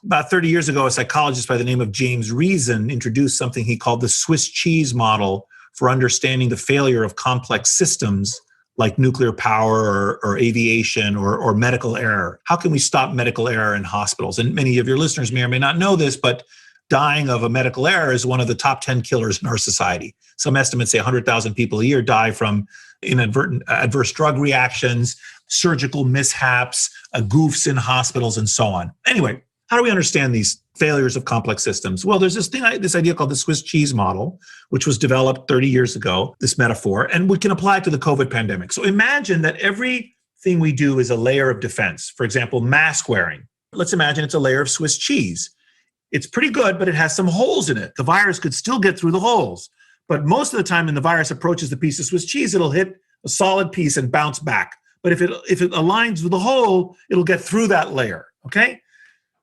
About 30 years ago, a psychologist by the name of James Reason introduced something he called the Swiss cheese model for understanding the failure of complex systems like nuclear power or aviation or medical error. How can we stop medical error in hospitals? And many of your listeners may or may not know this, but dying of a medical error is one of the top 10 killers in our society. Some estimates say 100,000 people a year die from inadvertent adverse drug reactions, surgical mishaps, goofs in hospitals, and so on. Anyway, how do we understand these failures of complex systems? Well, there's this idea called the Swiss cheese model, which was developed 30 years ago, this metaphor, and we can apply it to the COVID pandemic. So imagine that everything we do is a layer of defense. For example, mask wearing. Let's imagine it's a layer of Swiss cheese. It's pretty good, but it has some holes in it. The virus could still get through the holes. But most of the time when the virus approaches the piece of Swiss cheese, it'll hit a solid piece and bounce back. But if it aligns with the hole, it'll get through that layer, okay?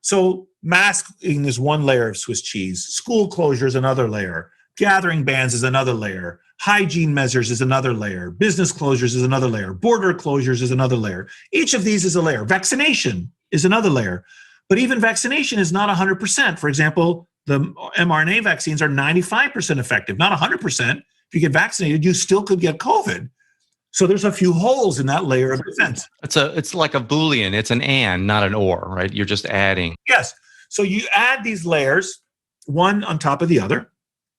So masking is one layer of Swiss cheese. School closure is another layer. Gathering bans is another layer. Hygiene measures is another layer. Business closures is another layer. Border closures is another layer. Each of these is a layer. Vaccination is another layer. But even vaccination is not 100%. For example, the mRNA vaccines are 95% effective, not 100%. If you get vaccinated, you still could get COVID. So there's a few holes in that layer of defense. It's like a Boolean. It's an and, not an or, right? You're just adding. Yes. So you add these layers, one on top of the other.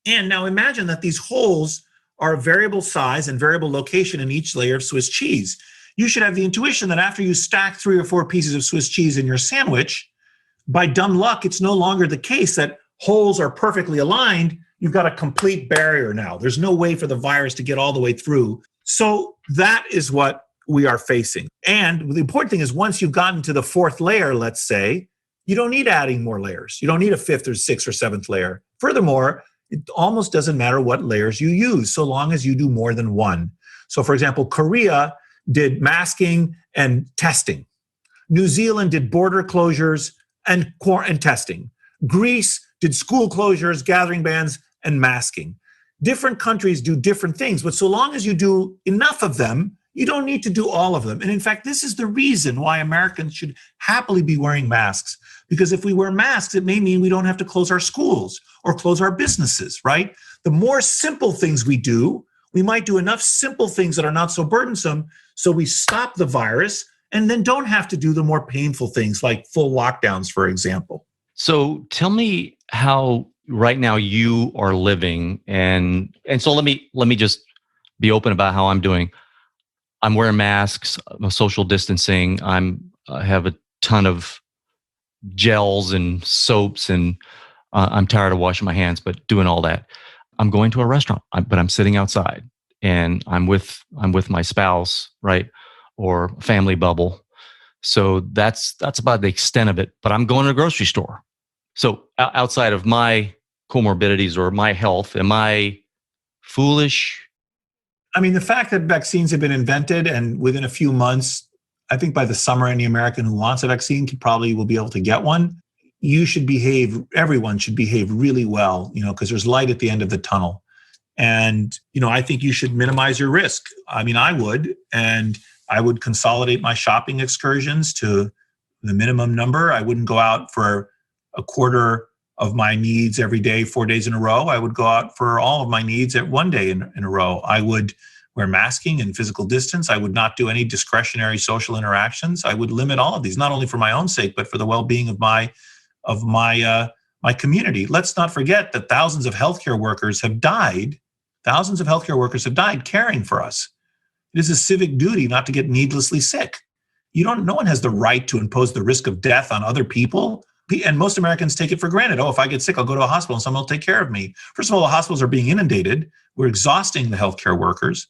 And now imagine that these holes are of variable size and variable location in each layer of Swiss cheese. You should have the intuition that after you stack 3 or 4 pieces of Swiss cheese in your sandwich, by dumb luck, it's no longer the case that holes are perfectly aligned. You've got a complete barrier now. There's no way for the virus to get all the way through. So that is what we are facing. And the important thing is once you've gotten to the 4th layer, let's say, you don't need adding more layers. You don't need a 5th or 6th or 7th layer. Furthermore, it almost doesn't matter what layers you use, so long as you do more than one. So for example, Korea did masking and testing. New Zealand did border closures and testing. Greece did school closures, gathering bans, and masking. Different countries do different things, but so long as you do enough of them, you don't need to do all of them. And in fact, this is the reason why Americans should happily be wearing masks. Because if we wear masks, it may mean we don't have to close our schools or close our businesses, right? The more simple things we do, we might do enough simple things that are not so burdensome so we stop the virus and then don't have to do the more painful things like full lockdowns, for example. So tell me how right now you are living, and so let me just be open about how I'm doing. I'm wearing masks, I'm social distancing. I have a ton of gels and soaps, and I'm tired of washing my hands, but doing all that. I'm going to a restaurant, but I'm sitting outside, and I'm with my spouse, right, or family bubble. So that's about the extent of it. But I'm going to a grocery store. So outside of my comorbidities or my health, am I foolish? I mean, the fact that vaccines have been invented and within a few months, I think by the summer, any American who wants a vaccine probably will be able to get one. Everyone should behave really well, because there's light at the end of the tunnel. And, I think you should minimize your risk. I mean, I would, and I would consolidate my shopping excursions to the minimum number. I wouldn't go out for a quarter of my needs every day, 4 days in a row. I would go out for all of my needs at 1 day in a row. I would wear masking and physical distance. I would not do any discretionary social interactions. I would limit all of these, not only for my own sake, but for the well-being of my community. Let's not forget that thousands of healthcare workers have died. Thousands of healthcare workers have died caring for us. It is a civic duty not to get needlessly sick. No one has the right to impose the risk of death on other people. And most Americans take it for granted. Oh, if I get sick, I'll go to a hospital and someone will take care of me. First of all, the hospitals are being inundated. We're exhausting the healthcare workers,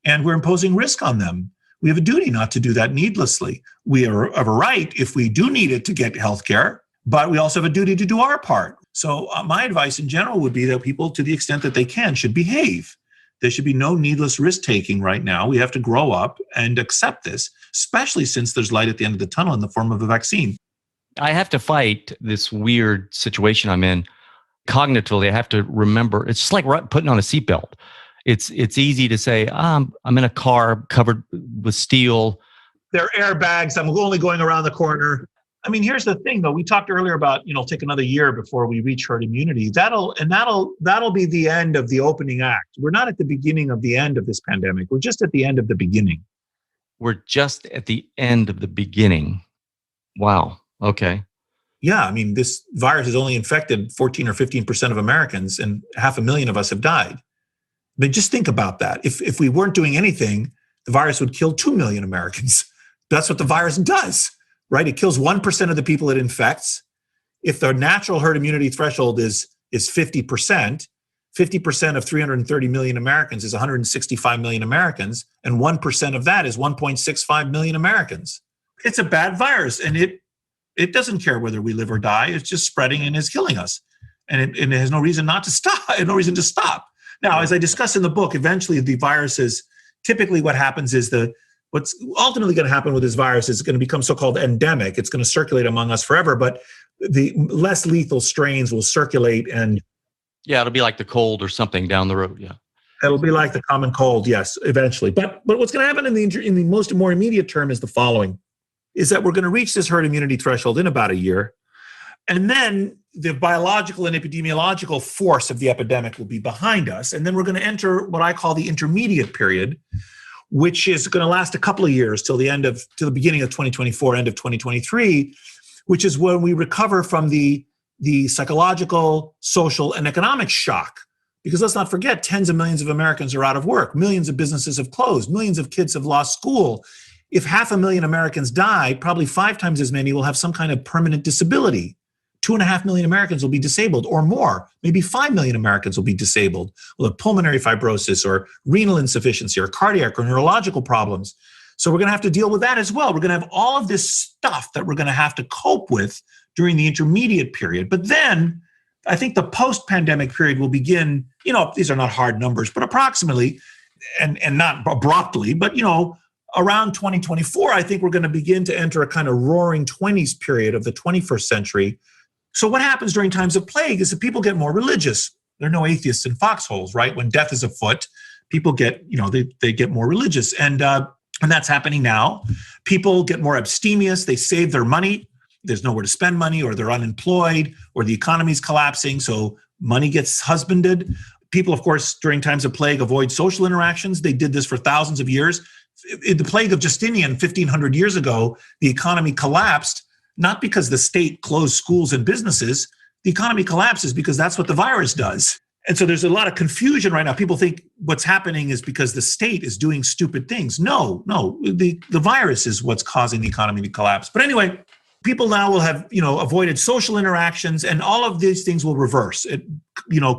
and we're imposing risk on them. We have a duty not to do that needlessly. We have a right, if we do need it, to get healthcare, but we also have a duty to do our part. So my advice in general would be that people, to the extent that they can, should behave. There should be no needless risk-taking right now. We have to grow up and accept this, especially since there's light at the end of the tunnel in the form of a vaccine. I have to fight this weird situation I'm in. Cognitively, I have to remember, it's just like putting on a seatbelt. It's easy to say, I'm in a car covered with steel. There are airbags. I'm only going around the corner. I mean, here's the thing, though. We talked earlier about, take another year before we reach herd immunity. That'll be the end of the opening act. We're not at the beginning of the end of this pandemic. We're just at the end of the beginning. We're just at the end of the beginning. Wow. Okay. Yeah. I mean, this virus has only infected 14 or 15% of Americans, and 500,000 of us have died. But just think about that. If we weren't doing anything, the virus would kill 2 million Americans. That's what the virus does, right? It kills 1% of the people it infects. If the natural herd immunity threshold is 50%, 50% of 330 million Americans is 165 million Americans, and 1% of that is 1.65 million Americans. It's a bad virus, and it doesn't care whether we live or die. It's just spreading and is killing us. And it has no reason not to stop, no reason to stop. Now, as I discuss in the book, eventually the viruses, typically what happens is what's ultimately going to happen with this virus is going to become so-called endemic. It's going to circulate among us forever, but the less lethal strains will circulate. And yeah, it'll be like the cold or something down the road. Yeah. It'll be like the common cold. Yes, eventually. But what's going to happen in the more immediate term is the following, is that we're going to reach this herd immunity threshold in about a year. And then the biological and epidemiological force of the epidemic will be behind us. And then we're going to enter what I call the intermediate period, which is going to last a couple of years till the beginning of 2024, end of 2023, which is when we recover from the the psychological, social, and economic shock. Because let's not forget, tens of millions of Americans are out of work. Millions of businesses have closed. Millions of kids have lost school. If 500,000 Americans die, probably 5 times as many will have some kind of permanent disability. 2.5 million Americans will be disabled or more. Maybe 5 million Americans will be disabled. Will have pulmonary fibrosis or renal insufficiency or cardiac or neurological problems. So we're going to have to deal with that as well. We're going to have all of this stuff that we're going to have to cope with during the intermediate period. But then I think the post-pandemic period will begin, these are not hard numbers, but approximately, and not abruptly, but, around 2024, I think we're going to begin to enter a kind of roaring 20s period of the 21st century. So what happens during times of plague is that people get more religious. There are no atheists in foxholes, right? When death is afoot, people get, they get more religious. And that's happening now. People get more abstemious. They save their money. There's nowhere to spend money, or they're unemployed, or the economy's collapsing. So money gets husbanded. People, of course, during times of plague avoid social interactions. They did this for thousands of years. In the plague of Justinian 1,500 years ago, the economy collapsed, not because the state closed schools and businesses. The economy collapses because that's what the virus does. And so there's a lot of confusion right now. People think what's happening is because the state is doing stupid things. No, the virus is what's causing the economy to collapse. But anyway, people now will have, avoided social interactions, and all of these things will reverse.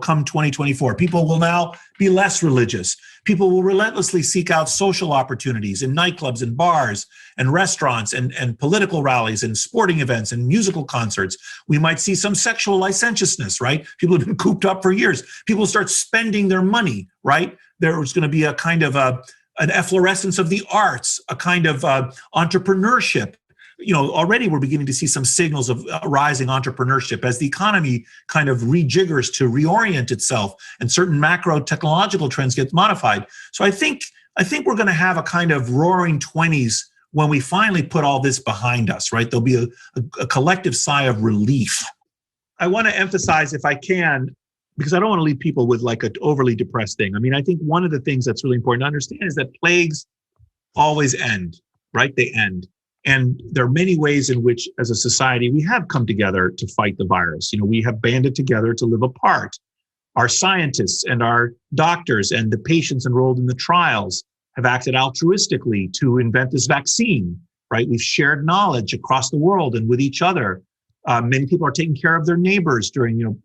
Come 2024, people will now be less religious. People will relentlessly seek out social opportunities in nightclubs and bars and restaurants and political rallies and sporting events and musical concerts. We might see some sexual licentiousness, right? People have been cooped up for years. People start spending their money, right? There's going to be a kind of an efflorescence of the arts, a kind of entrepreneurship. Already we're beginning to see some signals of rising entrepreneurship as the economy kind of rejiggers to reorient itself and certain macro technological trends get modified. So I think we're going to have a kind of roaring 20s when we finally put all this behind us, right? There'll be a collective sigh of relief. I want to emphasize, if I can, because I don't want to leave people with like an overly depressed thing. I mean, I think one of the things that's really important to understand is that plagues always end, right? They end. And there are many ways in which, as a society, we have come together to fight the virus. We have banded together to live apart. Our scientists and our doctors and the patients enrolled in the trials have acted altruistically to invent this vaccine, right? We've shared knowledge across the world and with each other. Many people are taking care of their neighbors during,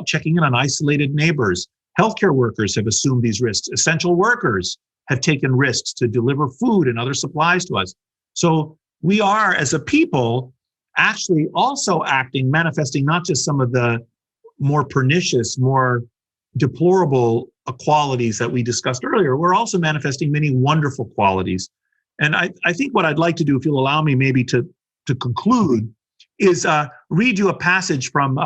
checking in on isolated neighbors. Healthcare workers have assumed these risks. Essential workers have taken risks to deliver food and other supplies to us. So we are, as a people, actually also manifesting not just some of the more pernicious, more deplorable qualities that we discussed earlier. We're also manifesting many wonderful qualities. And I think what I'd like to do, if you'll allow me maybe to conclude, is read you a passage from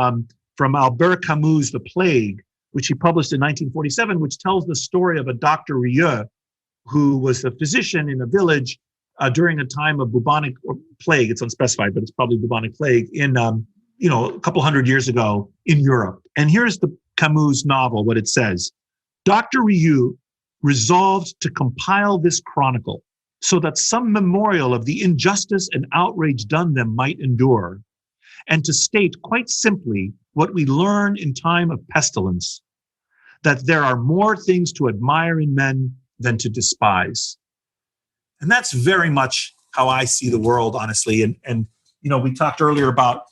Albert Camus' The Plague, which he published in 1947, which tells the story of a Dr. Rieux, who was a physician in a village during a time of bubonic plague. It's unspecified, but it's probably bubonic plague in, a couple hundred years ago in Europe. And here's the Camus novel, what it says. Dr. Rieux resolved to compile this chronicle so that some memorial of the injustice and outrage done them might endure, and to state quite simply what we learn in time of pestilence, that there are more things to admire in men than to despise. And that's very much how I see the world, honestly. And we talked earlier about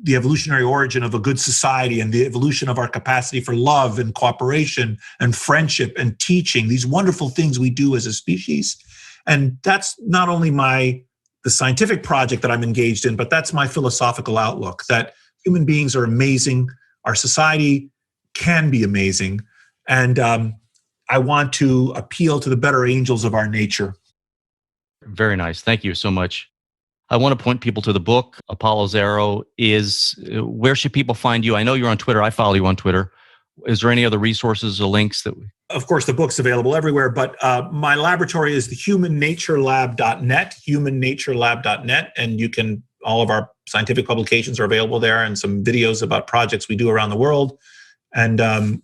the evolutionary origin of a good society and the evolution of our capacity for love and cooperation and friendship and teaching, these wonderful things we do as a species. And that's not only the scientific project that I'm engaged in, but that's my philosophical outlook, that human beings are amazing. Our society can be amazing. And I want to appeal to the better angels of our nature. Very nice. Thank you so much. I want to point people to the book, Apollo's Arrow. Where should people find you? I know you're on Twitter. I follow you on Twitter. Is there any other resources or links that Of course, the book's available everywhere, but my laboratory is the humannaturelab.net, humannaturelab.net, and all of our scientific publications are available there, and some videos about projects we do around the world. And and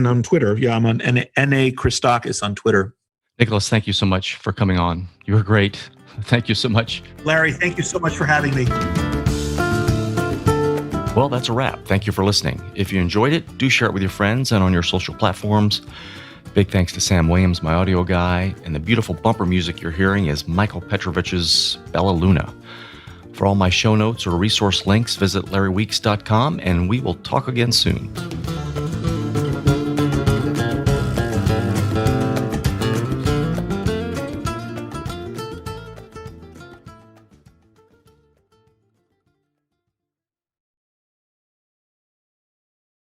on Twitter. Yeah, I'm on NA Christakis on Twitter. Nicholas, thank you so much for coming on. You were great. Thank you so much. Larry, thank you so much for having me. Well, that's a wrap. Thank you for listening. If you enjoyed it, do share it with your friends and on your social platforms. Big thanks to Sam Williams, my audio guy, and the beautiful bumper music you're hearing is Michael Petrovich's Bella Luna. For all my show notes or resource links, visit larryweeks.com, and we will talk again soon.